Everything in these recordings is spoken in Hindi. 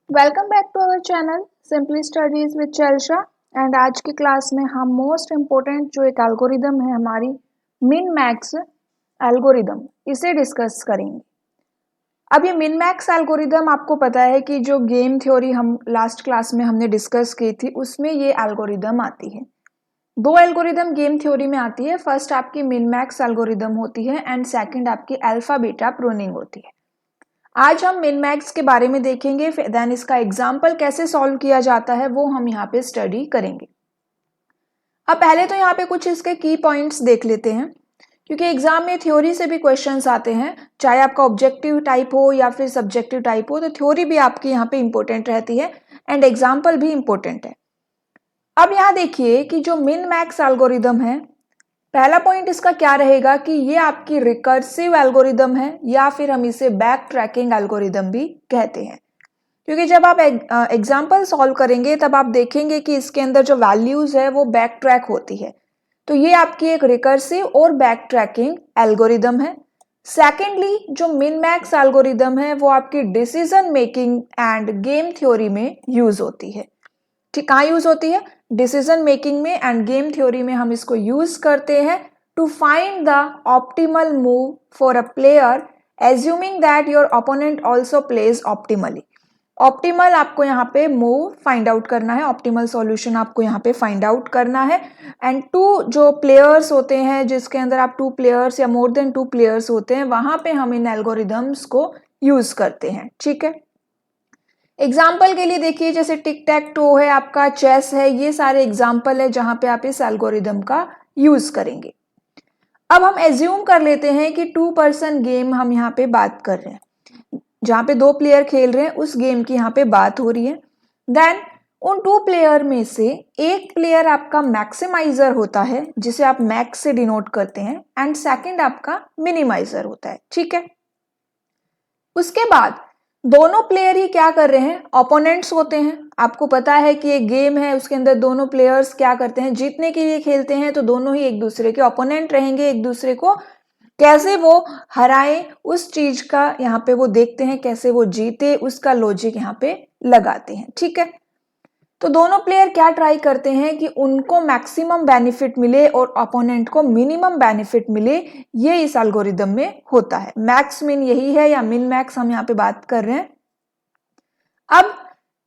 Welcome back to our channel simply studies with Chelsha. And आज की क्लास में हम मोस्ट इम्पोर्टेंट जो एक एल्गोरिदम है हमारी मिन मैक्स एल्गोरिदम, इसे डिस्कस करेंगे। अब ये मिन मैक्स एल्गोरिदम आपको पता है कि जो गेम थ्योरी हम लास्ट क्लास में हमने डिस्कस की थी उसमें ये एल्गोरिदम आती है। दो एल्गोरिदम गेम थ्योरी में आती है। फर्स्ट आपकी मिन मैक्स एल्गोरिदम होती है एंड सेकंड आपकी अल्फा बीटा प्रूनिंग होती है। आज हम मिन मैक्स के बारे में देखेंगे, फिर देन इसका एग्जाम्पल कैसे सॉल्व किया जाता है वो हम यहाँ पे स्टडी करेंगे। अब पहले तो यहाँ पे कुछ इसके की पॉइंट्स देख लेते हैं, क्योंकि एग्जाम में थ्योरी से भी क्वेश्चंस आते हैं, चाहे आपका ऑब्जेक्टिव टाइप हो या फिर सब्जेक्टिव टाइप हो, तो थ्योरी भी आपकी यहाँ पे इंपॉर्टेंट रहती है एंड एग्जाम्पल भी इंपॉर्टेंट है। अब यहाँ देखिए कि जो मिन मैक्स एल्गोरिदम है, पहला पॉइंट इसका क्या रहेगा कि ये आपकी रिकर्सिव एल्गोरिदम है या फिर हम इसे बैक ट्रैकिंग एल्गोरिदम भी कहते हैं। क्योंकि जब आप एग्जाम्पल सॉल्व करेंगे तब आप देखेंगे कि इसके अंदर जो वैल्यूज है वो बैक ट्रैक होती है, तो ये आपकी एक रिकर्सिव और बैक ट्रैकिंग एल्गोरिदम है। सेकेंडली, जो मिन मैक्स एल्गोरिदम है वो आपकी decision making and game theory में यूज होती है। ठीक, कहाँ यूज होती है? डिसीजन मेकिंग में एंड गेम थ्योरी में हम इसको यूज करते हैं to find the optimal move for a player, assuming that your opponent also plays optimally. Optimal आपको यहाँ पे मूव फाइंड आउट करना है, ऑप्टिमल सॉल्यूशन आपको यहाँ पे फाइंड आउट करना है। एंड टू जो प्लेयर्स होते हैं, जिसके अंदर आप टू प्लेयर्स या मोर देन टू प्लेयर्स होते हैं, वहां पे हम इन एल्गोरिदम्स को यूज करते हैं। ठीक है, एग्जाम्पल के लिए देखिए जैसे टिक टैक टो है, आपका चेस है, ये सारे एग्जाम्पल है जहां पे आप इस एल्गोरिदम का यूज करेंगे। अब हम एज्यूम कर लेते हैं कि 2 पर्सन गेम हम यहाँ पे बात कर रहे हैं, जहां पे 2 प्लेयर खेल रहे हैं, उस गेम की यहाँ पे बात हो रही है। देन उन 2 प्लेयर में से एक प्लेयर आपका मैक्सिमाइजर होता है, जिसे आप मैक्स से डिनोट करते हैं, एंड सेकंड आपका मिनिमाइजर होता है। ठीक है, उसके बाद दोनों प्लेयर ही क्या कर रहे हैं? ओपोनेंट्स होते हैं। आपको पता है कि एक गेम है, उसके अंदर दोनों प्लेयर्स क्या करते हैं? जीतने के लिए खेलते हैं, तो दोनों ही एक दूसरे के ओपोनेंट रहेंगे। एक दूसरे को कैसे वो हराएं उस चीज का यहाँ पे वो देखते हैं, कैसे वो जीते उसका लॉजिक यहाँ पे लगाते हैं। ठीक है, तो दोनों प्लेयर क्या ट्राई करते हैं कि उनको मैक्सिमम बेनिफिट मिले और अपोनेंट को मिनिमम बेनिफिट मिले। ये इस एल्गोरिदम में होता है। मैक्स मिन यही है, या मिन मैक्स हम यहाँ पे बात कर रहे हैं। अब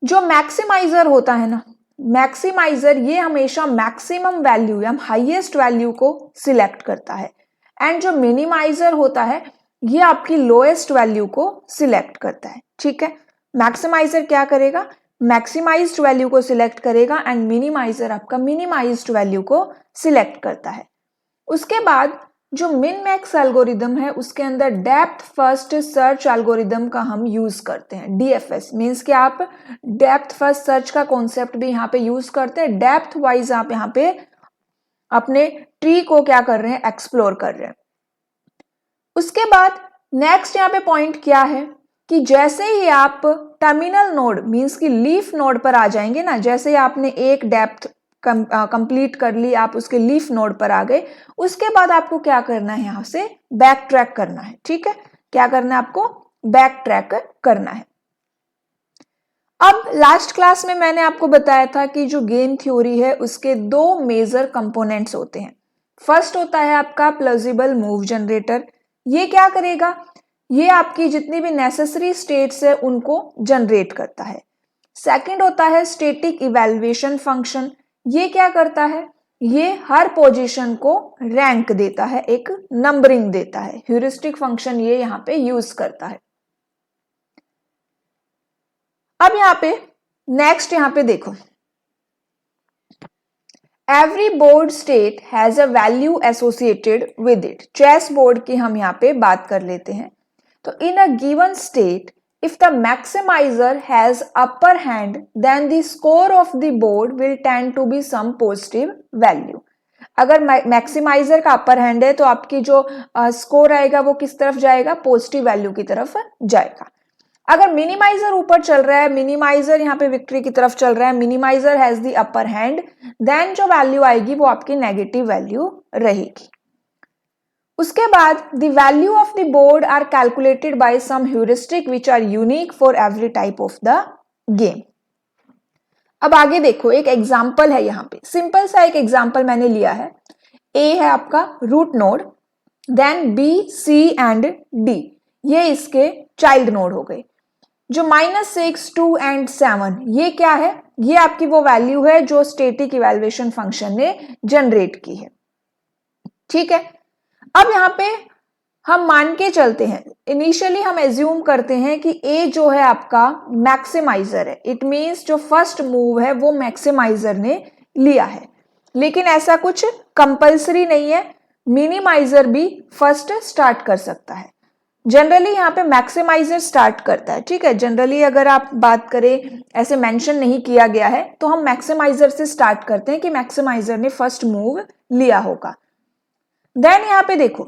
जो मैक्सिमाइजर होता है ना, मैक्सिमाइजर ये हमेशा मैक्सिमम वैल्यू या हाईएस्ट वैल्यू को सिलेक्ट करता है, एंड जो मिनिमाइजर होता है ये आपकी लोएस्ट वैल्यू को सिलेक्ट करता है। ठीक है, मैक्सिमाइजर क्या करेगा? मैक्सिमाइज्ड वैल्यू को सिलेक्ट करेगा एंड मिनिमाइजर आपका मिनिमाइज्ड वैल्यू को सिलेक्ट करता है। उसके बाद जो मिन मैक्स एल्गोरिदम है उसके अंदर डेप्थ फर्स्ट सर्च एल्गोरिदम का हम यूज करते हैं। डीएफएस मींस कि आप डेप्थ फर्स्ट सर्च का कॉन्सेप्ट भी यहाँ पे यूज करते हैं। डेप्थ वाइज आप यहाँ पे अपने ट्री को क्या कर रहे हैं? एक्सप्लोर कर रहे हैं। उसके बाद नेक्स्ट यहाँ पे पॉइंट क्या है कि जैसे ही आप टर्मिनल नोड मींस कि लीफ नोड पर आ जाएंगे ना, जैसे ही आपने एक डेप्थ कंप्लीट कर ली, आप उसके लीफ नोड पर आ गए, उसके बाद आपको क्या करना है? यहाँ से बैक ट्रैक करना है। ठीक है, क्या करना है? आपको बैक ट्रैक करना है। अब लास्ट क्लास में मैंने आपको बताया था कि जो गेम थ्योरी है उसके 2 मेजर कंपोनेंट्स होते हैं। फर्स्ट होता है आपका प्लॉजिबल मूव जनरेटर। ये क्या करेगा? ये आपकी जितनी भी नेसेसरी स्टेट्स है उनको जनरेट करता है। सेकंड होता है स्टैटिक इवैल्यूएशन फंक्शन। ये क्या करता है? ये हर पोजीशन को रैंक देता है, एक नंबरिंग देता है। ह्यूरिस्टिक फंक्शन ये यहाँ पे यूज करता है। अब यहाँ पे नेक्स्ट यहाँ पे देखो, every board state has a value associated with it. Chess board की हम यहाँ पे बात कर लेते हैं। तो in a given state if the maximizer has upper hand then the score of the board will tend to be some positive value। अगर मैक्सिमाइजर का अपर हैंड है तो आपकी जो स्कोर आएगा वो किस तरफ जाएगा? पॉजिटिव वैल्यू की तरफ जाएगा। अगर मिनिमाइजर ऊपर चल रहा है, मिनिमाइजर यहाँ पे विक्ट्री की तरफ चल रहा है, minimizer has the upper hand, then जो वैल्यू आएगी वो आपकी नेगेटिव वैल्यू रहेगी। उसके बाद the value of the board are calculated by some heuristic which are unique for every type of the game. अब आगे देखो, एक एग्जाम्पल है यहाँ पे, सिंपल सा एक एग्जाम्पल मैंने लिया है। ए है आपका root node, then B, C and D, ये इसके चाइल्ड नोड हो गए। जो -6, 2 एंड 7, ये क्या है? ये आपकी वो वैल्यू है जो स्टैटिक इवैल्यूएशन फंक्शन ने जनरेट की है। ठीक है, अब यहाँ पे हम मान के चलते हैं, इनिशियली हम एज्यूम करते हैं कि ए जो है आपका मैक्सिमाइजर है। इट मीन्स जो फर्स्ट मूव है वो मैक्सिमाइजर ने लिया है, लेकिन ऐसा कुछ कंपल्सरी नहीं है, मिनिमाइजर भी फर्स्ट स्टार्ट कर सकता है। जनरली यहाँ पे मैक्सिमाइजर स्टार्ट करता है। ठीक है, जनरली अगर आप बात करें, ऐसे मेंशन नहीं किया गया है, तो हम मैक्सिमाइजर से स्टार्ट करते हैं कि मैक्सिमाइजर ने फर्स्ट मूव लिया होगा। देन यहाँ पे देखो,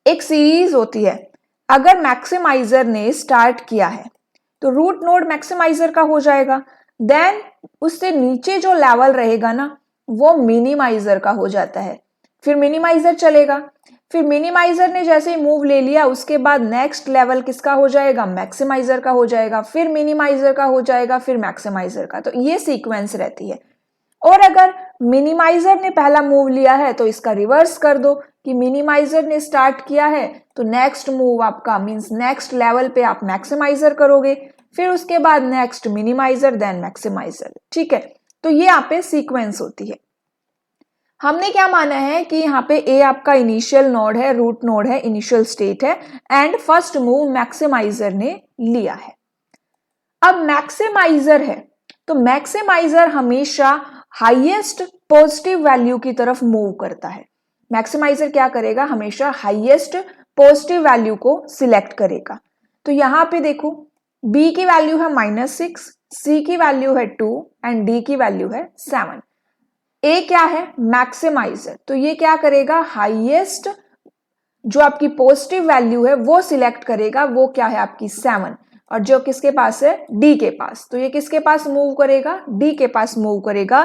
एक सीरीज होती है, अगर मैक्सिमाइजर ने स्टार्ट किया है तो रूट नोड मैक्सिमाइजर का हो जाएगा, देन उससे नीचे जो लेवल रहेगा ना वो मिनिमाइजर का हो जाता है, फिर मिनिमाइजर चलेगा, फिर मिनिमाइजर ने जैसे ही मूव ले लिया उसके बाद नेक्स्ट लेवल किसका हो जाएगा? मैक्सिमाइजर का हो जाएगा, फिर मिनिमाइजर का हो जाएगा, फिर मैक्सिमाइजर का। तो ये सीक्वेंस रहती है। और अगर मिनिमाइजर ने पहला मूव लिया है तो इसका रिवर्स कर दो कि मिनिमाइजर ने स्टार्ट किया है तो नेक्स्ट मूव आपका मींस नेक्स्ट लेवल पे आप मैक्सिमाइजर करोगे, फिर उसके बाद नेक्स्ट मिनिमाइजर, देन मैक्सिमाइजर। ठीक है, तो ये यहाँ पे सीक्वेंस होती है। हमने क्या माना है कि यहाँ पे ए आपका इनिशियल नोड है, रूट नोड है, इनिशियल स्टेट है, एंड फर्स्ट मूव मैक्सिमाइजर ने लिया है। अब मैक्सिमाइजर है तो मैक्सिमाइजर हमेशा हाईएस्ट पॉजिटिव वैल्यू की तरफ मूव करता है। मैक्सिमाइजर क्या करेगा? हमेशा हाईएस्ट पॉजिटिव वैल्यू को सिलेक्ट करेगा। तो यहां पे देखो, बी की वैल्यू है -6, सी की वैल्यू है 2 एंड डी की वैल्यू है 7। ए क्या है? मैक्सिमाइजर, तो ये क्या करेगा? हाईएस्ट जो आपकी पॉजिटिव वैल्यू है वो सिलेक्ट करेगा, वो क्या है आपकी 7, और जो किसके पास है? डी के पास, तो ये किसके पास मूव करेगा? डी के पास मूव करेगा,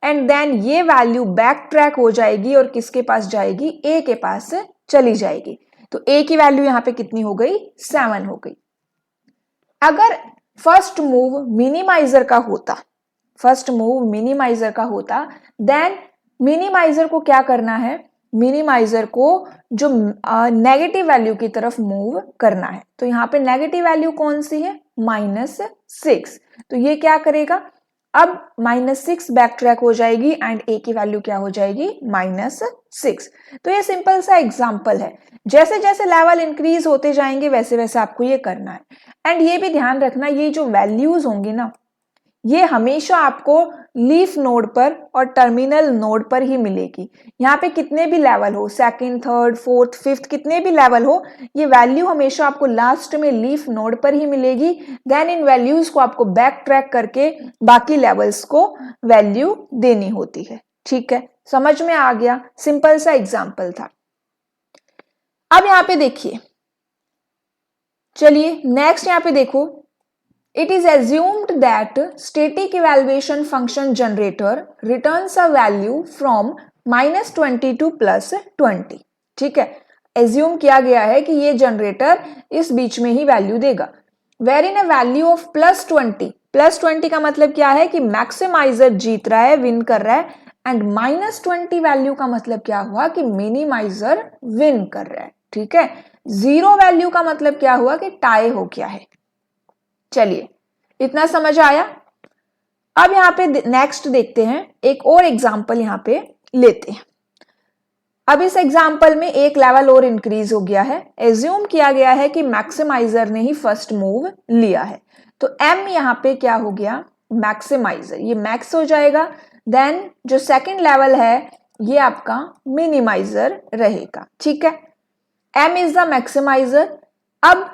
एंड देन ये वैल्यू बैक ट्रैक हो जाएगी और किसके पास जाएगी? ए के पास चली जाएगी। तो ए की वैल्यू यहाँ पे कितनी हो गई? 7 हो गई। अगर फर्स्ट मूव मिनिमाइजर का होता, फर्स्ट मूव मिनिमाइजर का होता, देन मिनिमाइजर को क्या करना है? मिनिमाइजर को जो नेगेटिव वैल्यू की तरफ मूव करना है। तो यहाँ पे नेगेटिव वैल्यू कौन सी है? -6। तो ये क्या करेगा? अब -6 बैक ट्रैक हो जाएगी एंड ए की वैल्यू क्या हो जाएगी? -6। तो ये सिंपल सा एग्जाम्पल है। जैसे जैसे लेवल इंक्रीज होते जाएंगे वैसे वैसे आपको ये करना है। एंड ये भी ध्यान रखना, ये जो वैल्यूज होंगी ना, ये हमेशा आपको लीफ नोड पर और टर्मिनल नोड पर ही मिलेगी। यहाँ पे कितने भी लेवल हो, सेकंड, थर्ड, फोर्थ, फिफ्थ, कितने भी लेवल हो, ये वैल्यू हमेशा आपको लास्ट में लीफ नोड पर ही मिलेगी। देन इन वैल्यूज को आपको बैक ट्रैक करके बाकी लेवल्स को वैल्यू देनी होती है। ठीक है, समझ में आ गया? सिंपल सा एग्जाम्पल था। अब यहाँ पे देखिए, चलिए नेक्स्ट यहाँ पे देखो, it is assumed that static evaluation function generator returns a value from -20 to +20। ठीक है, एज्यूम किया गया है कि ये जनरेटर इस बीच में ही वैल्यू देगा। Where in a value of +20 का मतलब क्या है? कि मैक्सिमाइजर जीत रहा है, विन कर रहा है, एंड -20 वैल्यू का मतलब क्या हुआ? कि मिनिमाइजर विन कर रहा है। ठीक है, 0 वैल्यू का मतलब क्या हुआ? कि टाई हो गया है। चलिए, इतना समझ आया? अब यहां पे नेक्स्ट देखते हैं, एक और एग्जांपल यहां पे लेते हैं। अब इस एग्जांपल में एक लेवल और इंक्रीज हो गया है। एज्यूम किया गया है कि मैक्सिमाइजर ने ही फर्स्ट मूव लिया है, तो एम यहां पे क्या हो गया? मैक्सिमाइजर, ये मैक्स हो जाएगा। देन जो सेकंड लेवल है ये आपका मिनिमाइजर रहेगा। ठीक है, एम इज द मैक्सिमाइजर। अब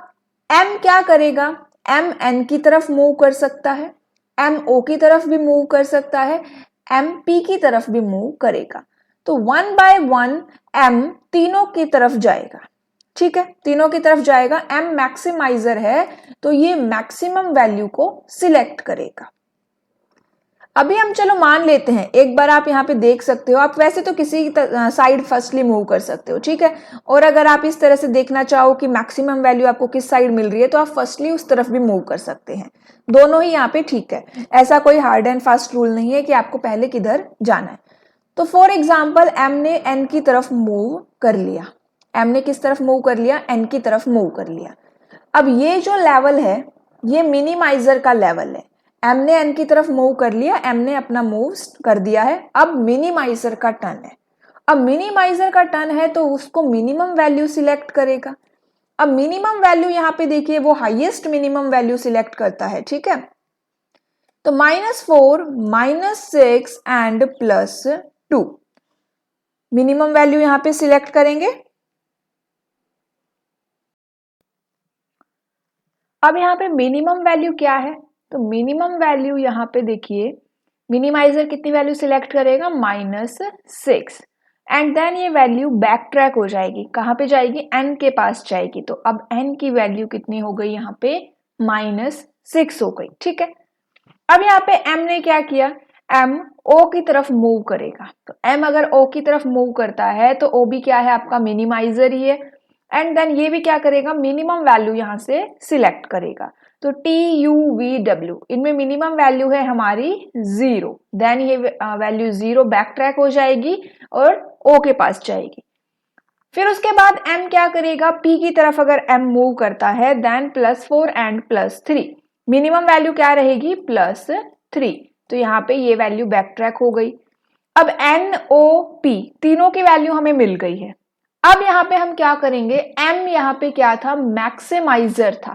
एम क्या करेगा? एम एन की तरफ मूव कर सकता है, एम ओ की तरफ भी मूव कर सकता है, एम पी की तरफ भी मूव करेगा। तो 1 बाय 1 एम तीनों की तरफ जाएगा। ठीक है, तीनों की तरफ जाएगा। एम मैक्सिमाइजर है तो ये मैक्सिमम वैल्यू को सिलेक्ट करेगा। अभी हम चलो मान लेते हैं, एक बार आप यहाँ पे देख सकते हो, आप वैसे तो किसी साइड फर्स्टली मूव कर सकते हो, ठीक है। और अगर आप इस तरह से देखना चाहो कि मैक्सिमम वैल्यू आपको किस साइड मिल रही है तो आप फर्स्टली उस तरफ भी मूव कर सकते हैं। दोनों ही यहाँ पे ठीक है, ऐसा कोई हार्ड एंड फास्ट रूल नहीं है कि आपको पहले किधर जाना है। तो फॉर एग्जाम्पल एम ने एन की तरफ मूव कर लिया, एम ने किस तरफ मूव कर लिया, एन की तरफ मूव कर लिया। अब ये जो लेवल है ये मिनिमाइजर का लेवल है, एम ने एन की तरफ मूव कर लिया, एम ने अपना मूव कर दिया है, अब मिनिमाइजर का टर्न है। अब मिनिमाइजर का टर्न है तो उसको मिनिमम वैल्यू सिलेक्ट करेगा। अब मिनिमम वैल्यू यहाँ पे देखिए वो हाईएस्ट मिनिमम वैल्यू सिलेक्ट करता है, ठीक है। तो -4, -6 एंड +2 मिनिमम वैल्यू यहाँ पे सिलेक्ट करेंगे। अब यहाँ पे मिनिमम वैल्यू क्या है, तो मिनिमम वैल्यू यहाँ पे देखिए मिनिमाइजर कितनी वैल्यू सिलेक्ट करेगा, -6 एंड देन ये वैल्यू बैक ट्रैक हो जाएगी, कहाँ पे जाएगी, n के पास जाएगी। तो अब n की वैल्यू कितनी हो गई यहाँ पे, -6 हो गई, ठीक है। अब यहाँ पे m ने क्या किया, m o की तरफ मूव करेगा। तो m अगर o की तरफ मूव करता है तो o भी क्या है, आपका मिनिमाइजर ही है। एंड देन ये भी क्या करेगा, मिनिमम वैल्यू यहाँ से सिलेक्ट करेगा। तो TUVW इनमें मिनिमम वैल्यू है हमारी 0, देन ये वैल्यू 0 बैक ट्रैक हो जाएगी और O के पास जाएगी। फिर उसके बाद M क्या करेगा, P की तरफ अगर M मूव करता है देन +4 एंड +3 मिनिमम वैल्यू क्या रहेगी, +3। तो यहाँ पे ये वैल्यू बैक ट्रैक हो गई। अब NOP तीनों की वैल्यू हमें मिल गई है। अब यहाँ पे हम क्या करेंगे, M यहाँ पे क्या था, मैक्सिमाइजर था।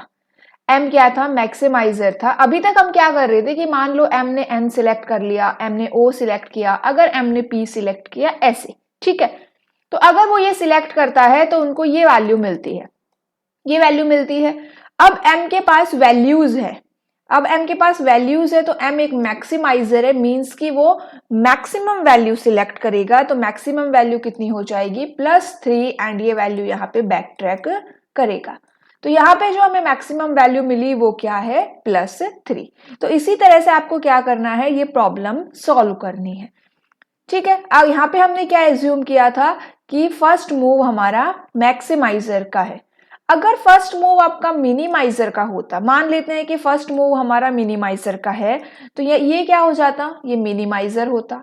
M क्या था, मैक्सिमाइजर था। अभी तक हम क्या कर रहे थे कि मान लो M ने N सिलेक्ट कर लिया, M ने O सिलेक्ट किया, अगर M ने P सिलेक्ट किया, ऐसे, ठीक है। तो अगर वो ये सिलेक्ट करता है तो उनको ये वैल्यू मिलती है, ये वैल्यू मिलती है। अब M के पास वैल्यूज है, अब M के पास वैल्यूज है तो M एक मैक्सिमाइजर है, मींस कि वो मैक्सिमम वैल्यू सिलेक्ट करेगा। तो मैक्सिमम वैल्यू कितनी हो जाएगी, +3 एंड ये वैल्यू यहाँ पे बैक ट्रैक करेगा। तो यहाँ पे जो हमें मैक्सिमम वैल्यू मिली वो क्या है, +3। तो इसी तरह से आपको क्या करना है, ये प्रॉब्लम सॉल्व करनी है, ठीक है। अब यहाँ पे हमने क्या एज्यूम किया था कि फर्स्ट मूव हमारा मैक्सिमाइजर का है। अगर फर्स्ट मूव आपका मिनिमाइजर का होता, मान लेते हैं कि फर्स्ट मूव हमारा मिनिमाइजर का है, तो ये क्या हो जाता, ये मिनिमाइजर होता।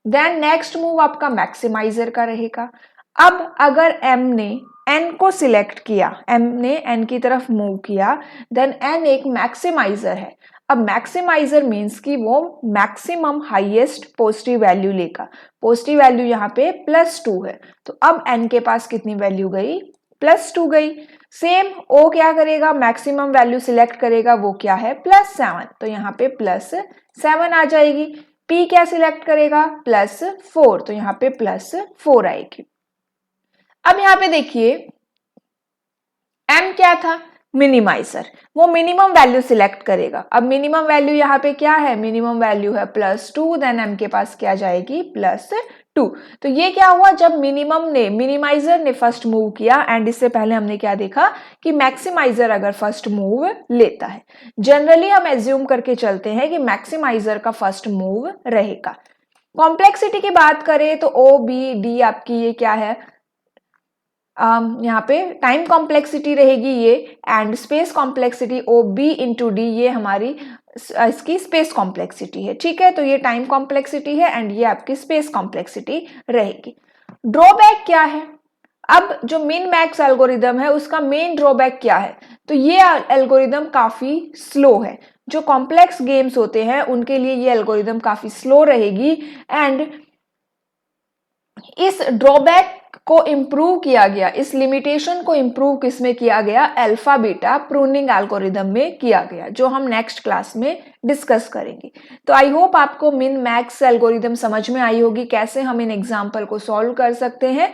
देन नेक्स्ट मूव आपका मैक्सिमाइजर का रहेगा। अब अगर M ने N को सिलेक्ट किया, M ने N की तरफ मूव किया, देन N एक मैक्सिमाइजर है। अब मैक्सिमाइजर मीन्स कि वो मैक्सिमम हाईएस्ट पॉजिटिव वैल्यू लेगा। पॉजिटिव वैल्यू यहाँ पे +2 है, तो अब N के पास कितनी वैल्यू गई, +2 गई। सेम O क्या करेगा, मैक्सिमम वैल्यू सिलेक्ट करेगा, वो क्या है, +7, तो यहाँ पे +7 आ जाएगी। P क्या सिलेक्ट करेगा, +4, तो यहाँ पे +4 आएगी। अब यहाँ पे देखिए M क्या था, मिनिमाइजर, वो मिनिमम वैल्यू सिलेक्ट करेगा। अब मिनिमम वैल्यू यहाँ पे क्या है, मिनिमम वैल्यू है +2, देन M के पास क्या जाएगी, +2। तो ये क्या हुआ, जब मिनिमाइजर ने फर्स्ट मूव किया, एंड इससे पहले हमने क्या देखा कि मैक्सिमाइजर अगर फर्स्ट मूव लेता है, जनरली हम एज्यूम करके चलते हैं कि मैक्सिमाइजर का फर्स्ट मूव रहेगा। कॉम्प्लेक्सिटी की बात करें तो OBD आपकी ये क्या है, यहाँ पे टाइम कॉम्प्लेक्सिटी रहेगी ये, एंड स्पेस कॉम्प्लेक्सिटी OB/D ये हमारी इसकी स्पेस कॉम्प्लेक्सिटी है, ठीक है। तो ये टाइम कॉम्प्लेक्सिटी है एंड ये आपकी स्पेस कॉम्प्लेक्सिटी रहेगी। ड्रॉबैक क्या है, अब जो मिन मैक्स एल्गोरिदम है उसका मेन ड्रॉबैक क्या है, तो ये एल्गोरिदम काफी स्लो है। जो कॉम्प्लेक्स गेम्स होते हैं उनके लिए ये एल्गोरिदम काफी स्लो रहेगी। एंड इस ड्रॉबैक को इंप्रूव किया गया, इस लिमिटेशन को इंप्रूव किसमें किया गया, अल्फा बीटा प्रूनिंग एल्गोरिदम में किया गया, जो हम नेक्स्ट क्लास में डिस्कस करेंगे। तो आई होप आपको मिन मैक्स एल्गोरिदम समझ में आई होगी, कैसे हम इन एग्जाम्पल को सॉल्व कर सकते हैं।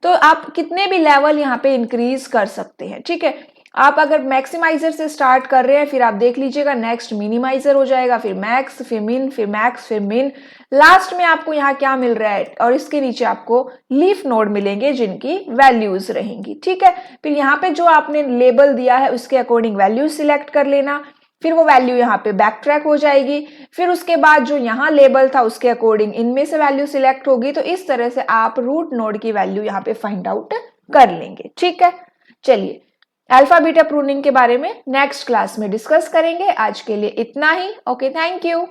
तो आप कितने भी लेवल यहाँ पे इंक्रीज कर सकते हैं, ठीक है। आप अगर मैक्सिमाइजर से स्टार्ट कर रहे हैं, फिर आप देख लीजिएगा नेक्स्ट मिनिमाइजर हो जाएगा, फिर मैक्स, फिर मिन, फिर मैक्स, फिर मिन, लास्ट में आपको यहाँ क्या मिल रहा है, और इसके नीचे आपको लीफ नोड मिलेंगे जिनकी वैल्यूज रहेंगी, ठीक है। फिर यहाँ पे जो आपने लेबल दिया है उसके अकॉर्डिंग वैल्यूज सिलेक्ट कर लेना। फिर वो वैल्यू यहाँ पे बैक ट्रैक हो जाएगी, फिर उसके बाद जो यहाँ लेबल था उसके अकॉर्डिंग इनमें से वैल्यू सिलेक्ट होगी। तो इस तरह से आप रूट नोड की वैल्यू यहाँ पे फाइंड आउट कर लेंगे। ठीक है, चलिए अल्फा बीटा प्रूनिंग के बारे में नेक्स्ट क्लास में डिस्कस करेंगे। आज के लिए इतना ही। Okay, thank you.